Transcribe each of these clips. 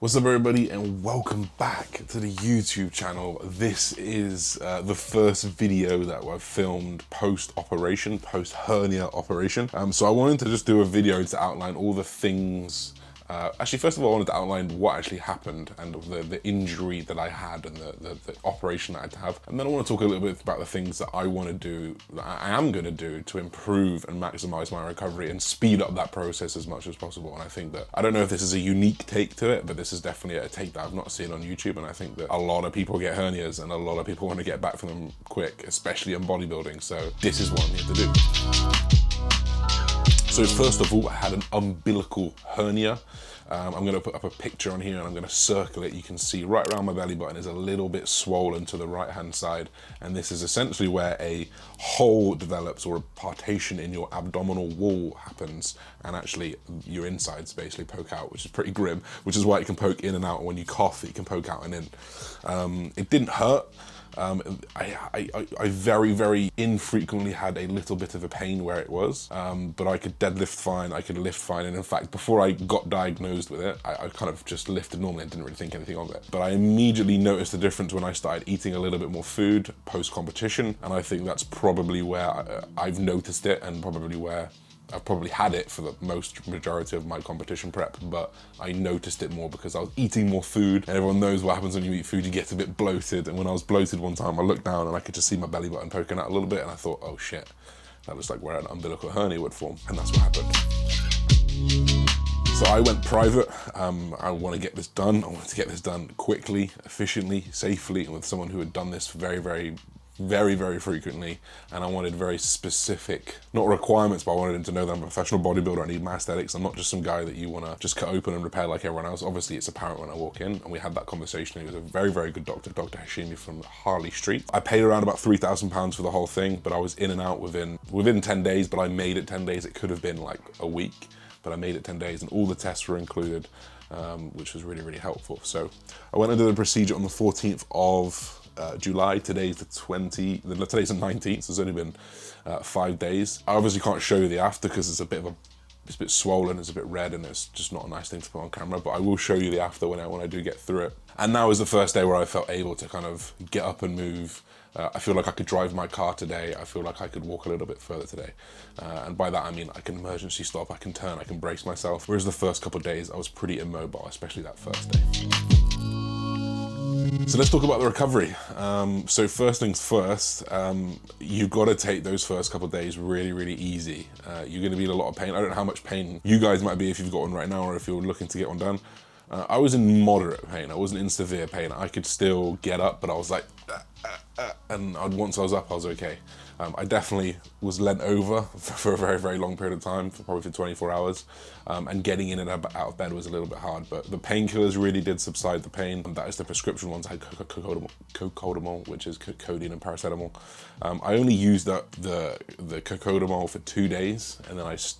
What's up everybody and welcome back to the YouTube channel. This is the first video that I've filmed post-operation, post-hernia operation. So I wanted to just do a video to outline all the things. Actually, first of all, I wanted to outline what actually happened and the injury that I had and the operation that I had to have. And then I want to talk a little bit about the things that I want to do, that I am going to do to improve and maximize my recovery and speed up that process as much as possible. And I think that, I don't know if this is a unique take to it, but this is definitely a take that I've not seen on YouTube. And I think that a lot of people get hernias and a lot of people want to get back from them quick, especially in bodybuilding. So this is what I'm here to do. So first of all, I had an umbilical hernia. I'm going to put up a picture on here and I'm going to circle it. You can see right around my belly button is a little bit swollen to the right hand side. And this is essentially where a hole develops or a partition in your abdominal wall happens. And actually your insides basically poke out, which is pretty grim, which is why it can poke in and out. When you cough, it can poke out and in. It didn't hurt. I very infrequently had a little bit of a pain where it was, but I could deadlift fine, I could lift fine, and in fact, before I got diagnosed with it, I kind of just lifted normally and didn't really think anything of it. But I immediately noticed the difference when I started eating a little bit more food post-competition, and I think that's probably where I've noticed it, and probably where I've probably had it for the majority of my competition prep, but I noticed it more because I was eating more food, and everyone knows what happens when you eat food, you get a bit bloated. And when I was bloated one time, I looked down and I could just see my belly button poking out a little bit, and I thought, oh shit, that looks like where an umbilical hernia would form, and that's what happened. So I went private. I want to get this done. I wanted to get this done quickly, efficiently, safely, and with someone who had done this very frequently, and I wanted very specific, not requirements, but I wanted him to know that I'm a professional bodybuilder. I need my aesthetics. I'm not just some guy that you want to just cut open and repair like everyone else. Obviously, it's apparent when I walk in, and we had that conversation. He was a very good doctor, Dr. Hashimi from Harley Street. I paid around about £3,000 for the whole thing, but I was in and out within 10 days, but I made it 10 days. It could have been like a week, but I made it 10 days, and all the tests were included, which was really helpful. So I went and did the procedure on the 14th of July. Today's the 19th, so it's only been 5 days. I obviously can't show you the after because it's a bit swollen, it's a bit red, and it's just not a nice thing to put on camera, but I will show you the after when I do get through it. And now is the first day where I felt able to kind of get up and move. I feel like I could drive my car today. I feel like I could walk a little bit further today. And by that, I mean, I can emergency stop, I can turn, I can brace myself. Whereas the first couple of days, I was pretty immobile, especially that first day. So let's talk about the recovery. So first things first, you've got to take those first couple of days really easy. You're going to be in a lot of pain. I don't know how much pain you guys might be if you've got one right now or if you're looking to get one done. I was in moderate pain. I wasn't in severe pain. I could still get up, but I was like, and once I was up, I was okay. I definitely was leant over for a very long period of time, probably for 24 hours. And getting in and out of bed was a little bit hard, but the painkillers really did subside the pain. And that is the prescription ones. I had cocodamol, which is codeine and paracetamol. I only used up the cocodamol for 2 days, and then I was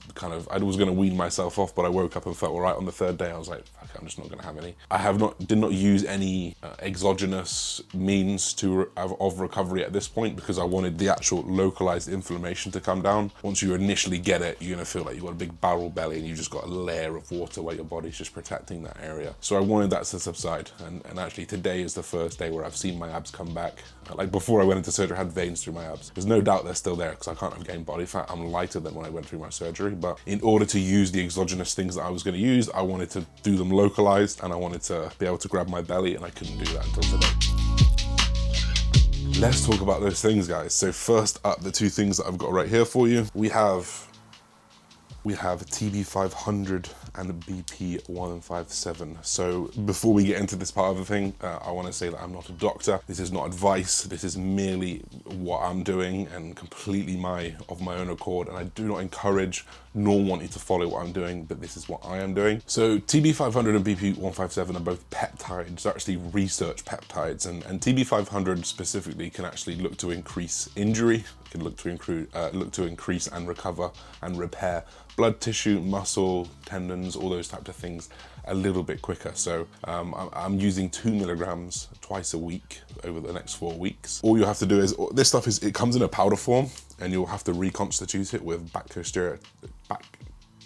going to wean myself off, but I woke up and felt all right on the third day. I was like, fuck, I'm just not going to have any. I did not use any exogenous means of recovery at this point, because I wanted the actual localized inflammation to come down. Once you initially get it, you're going to feel like you've got a big barrel belly and you just got a layer of water where your body's just protecting that area. So I wanted that to subside, and actually today is the first day where I've seen my abs come back. Like before I went into surgery, I had veins through my abs. There's no doubt they're still there because I can't have gained body fat. I'm lighter than when I went through my surgery, but in order to use the exogenous things that I was going to use, I wanted to do them localized, and I wanted to be able to grab my belly, and I couldn't do that until today. Let's talk about those things, guys. So first up, the two things that I've got right here for you. We have TB500 and BP157. So before we get into this part of the thing, I want to say that I'm not a doctor. This is not advice. This is merely what I'm doing, and completely of my own accord. And I do not encourage nor want you to follow what I'm doing, but this is what I am doing. So TB500 and BP157 are both peptides. They're actually research peptides, and TB500 specifically can actually look to increase injury. It can look to increase and recover and repair blood tissue, muscle, tendons, all those types of things a little bit quicker. So I'm using 2 milligrams twice a week over the next 4 weeks. All you have to do is, this stuff it comes in a powder form, and you'll have to reconstitute it with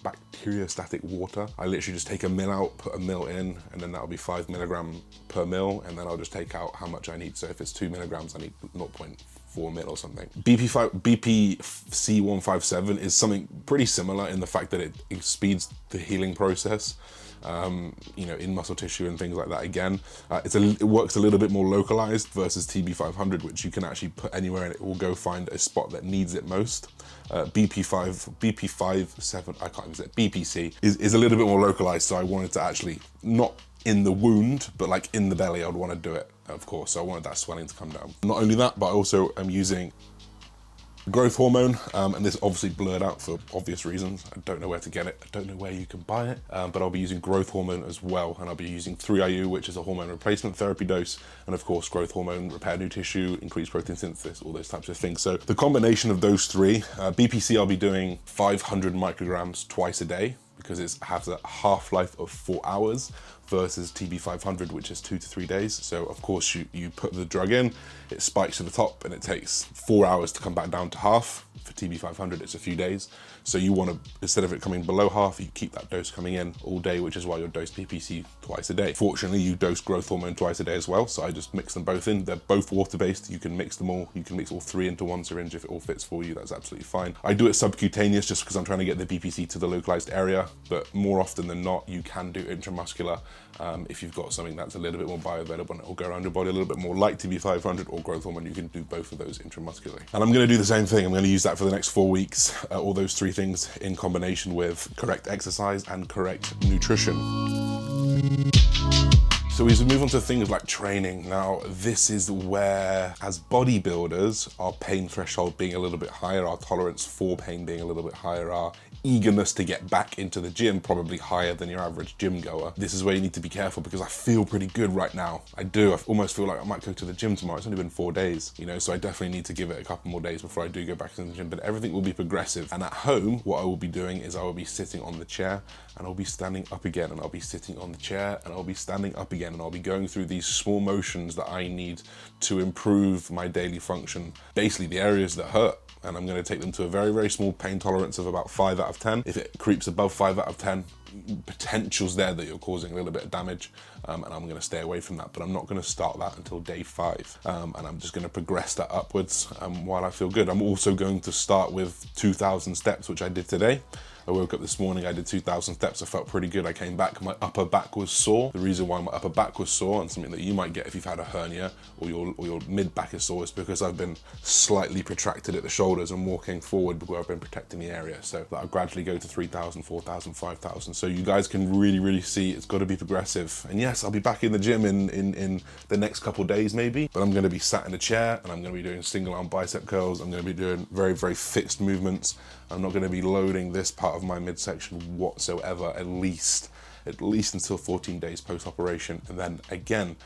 bacteriostatic water. I literally just take a mil out, put a mil in, and then that'll be 5 milligram per mil, and then I'll just take out how much I need. So if it's 2 milligrams, I need 0.4 mil or something. BPC157 is something pretty similar in the fact that it speeds the healing process. You know, in muscle tissue and things like that. Again, it works a little bit more localized versus TB500, which you can actually put anywhere and it will go find a spot that needs it most. BP57, I can't even say it, BPC is a little bit more localized, so I wanted to actually, not in the wound, but like in the belly, I'd want to do it, of course. So I wanted that swelling to come down. Not only that, but I also am using growth hormone, and this obviously blurred out for obvious reasons. I don't know where to get it. I don't know where you can buy it, but I'll be using growth hormone as well, and I'll be using 3IU, which is a hormone replacement therapy dose, and of course growth hormone, repair new tissue, increase protein synthesis, all those types of things. So the combination of those three, BPC I'll be doing 500 micrograms twice a day, because it has a half-life of 4 hours versus TB500, which is 2 to 3 days. So of course you put the drug in, it spikes to the top, and it takes 4 hours to come back down to half. For TB500, it's a few days. So you want to, instead of it coming below half, you keep that dose coming in all day, which is why you'll dose BPC twice a day. Fortunately, you dose growth hormone twice a day as well, so I just mix them both in. They're both water-based. You can mix them all. You can mix all three into one syringe if it all fits for you. That's absolutely fine. I do it subcutaneous just because I'm trying to get the BPC to the localized area, but more often than not, you can do intramuscular if you've got something that's a little bit more bioavailable and it will go around your body a little bit more, like TB500 or growth hormone. You can do both of those intramuscularly. And I'm going to do the same thing. I'm going to use that for the next 4 weeks, all those three things in combination with correct exercise and correct nutrition. So we move on to things like training. Now, this is where, as bodybuilders, our pain threshold being a little bit higher, our tolerance for pain being a little bit higher, our eagerness to get back into the gym probably higher than your average gym goer. This is where you need to be careful, because I feel pretty good right now. I do. I almost feel like I might go to the gym tomorrow. It's only been 4 days, you know, so I definitely need to give it a couple more days before I do go back into the gym, but everything will be progressive. And at home, what I will be doing is I will be sitting on the chair, and I'll be standing up again, and I'll be sitting on the chair, and I'll be standing up again, and I'll be going through these small motions that I need to improve my daily function, basically the areas that hurt. And I'm going to take them to a very, very small pain tolerance of about 5 out of 10. If it creeps above 5 out of 10, potential's there that you're causing a little bit of damage, and I'm going to stay away from that. But I'm not going to start that until day 5, and I'm just going to progress that upwards while I feel good. I'm also going to start with 2,000 steps, which I did today. I woke up this morning, I did 2,000 steps, I felt pretty good. I came back, my upper back was sore. The reason why my upper back was sore, and something that you might get if you've had a hernia or your mid back is sore, is because I've been slightly protracted at the shoulders and walking forward where I've been protecting the area. So that I'll gradually go to 3,000, 4,000, 5,000. So you guys can really, really see it's got to be progressive. And yes, I'll be back in the gym in the next couple days maybe, but I'm going to be sat in a chair, and I'm going to be doing single arm bicep curls. I'm going to be doing very, very fixed movements. I'm not going to be loading this part of my midsection whatsoever, at least until 14 days post-operation. And then again,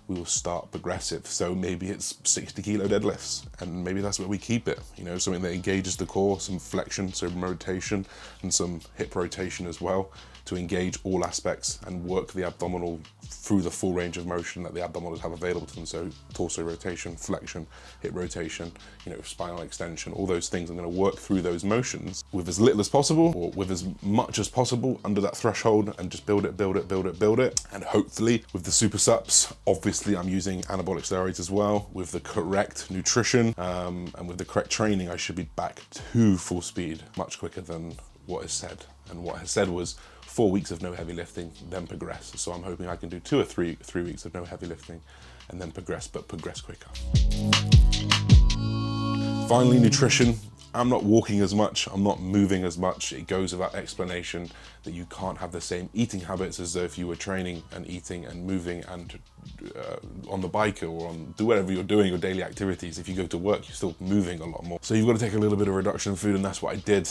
we will start progressive. So maybe it's 60 kilo deadlifts, and maybe that's where we keep it. You know, something that engages the core, some flexion, some rotation, and some hip rotation as well, to engage all aspects and work the abdominal through the full range of motion that the abdominals have available to them. So torso rotation, flexion, hip rotation, you know, spinal extension, all those things. I'm going to work through those motions with as little as possible, or with as much as possible under that threshold, and just build it, build it, build it, build it. And hopefully with the super sups, obviously I'm using anabolic steroids as well, with the correct nutrition, and with the correct training, I should be back to full speed much quicker than what is said. And what is said was 4 weeks of no heavy lifting, then progress. So I'm hoping I can do 2 or 3 weeks of no heavy lifting and then progress, but progress quicker. Finally, nutrition. I'm not walking as much, I'm not moving as much. It goes without explanation that you can't have the same eating habits as though if you were training and eating and moving and on the bike or do whatever you're doing, your daily activities. If you go to work, you're still moving a lot more. So you've got to take a little bit of reduction in food, and that's what I did.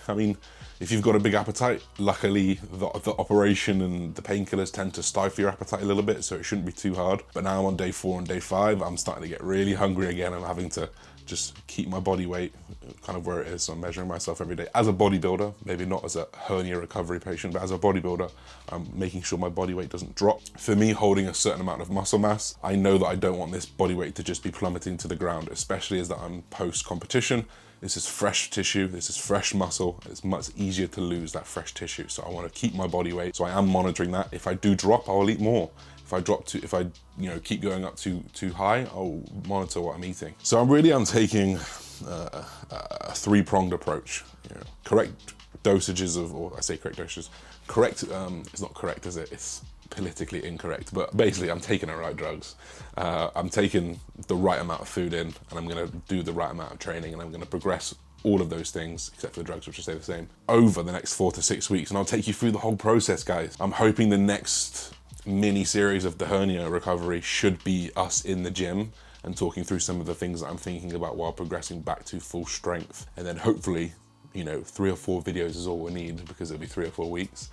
I mean, if you've got a big appetite, luckily the operation and the painkillers tend to stifle your appetite a little bit, so it shouldn't be too hard. But now I'm on day 4 and day 5, I'm starting to get really hungry again. I'm having to just keep my body weight kind of where it is. So I'm measuring myself every day as a bodybuilder, maybe not as a hernia recovery patient, but as a bodybuilder, I'm making sure my body weight doesn't drop. For me, holding a certain amount of muscle mass, I know that I don't want this body weight to just be plummeting to the ground, especially as that I'm post-competition. This is fresh tissue, this is fresh muscle. It's much easier to lose that fresh tissue. So I want to keep my body weight. So I am monitoring that. If I do drop, I'll eat more. If I keep going up too high, I'll monitor what I'm eating. So I'm taking a three-pronged approach. Correct dosages of, or I say correct dosages, correct, it's not correct, is it? It's politically incorrect, but basically I'm taking the right drugs. I'm taking the right amount of food in, and I'm gonna do the right amount of training, and I'm gonna progress all of those things, except for the drugs, which will stay the same, over the next 4 to 6 weeks. And I'll take you through the whole process, guys. I'm hoping the next mini series of the hernia recovery should be us in the gym and talking through some of the things that I'm thinking about while progressing back to full strength. And then hopefully, 3 or 4 videos is all we need, because it'll be 3 or 4 weeks.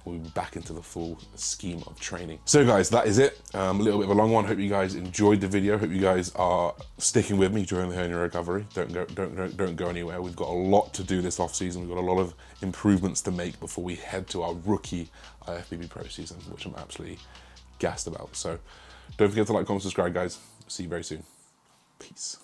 We'll be back into the full scheme of training. So guys, that is it. A little bit of a long one. Hope you guys enjoyed the video. Hope you guys are sticking with me during the hernia recovery. Don't go anywhere. We've got a lot to do this off season. We've got a lot of improvements to make before we head to our rookie IFBB Pro season, which I'm absolutely gassed about. So don't forget to like, comment, subscribe, guys. See you very soon. Peace.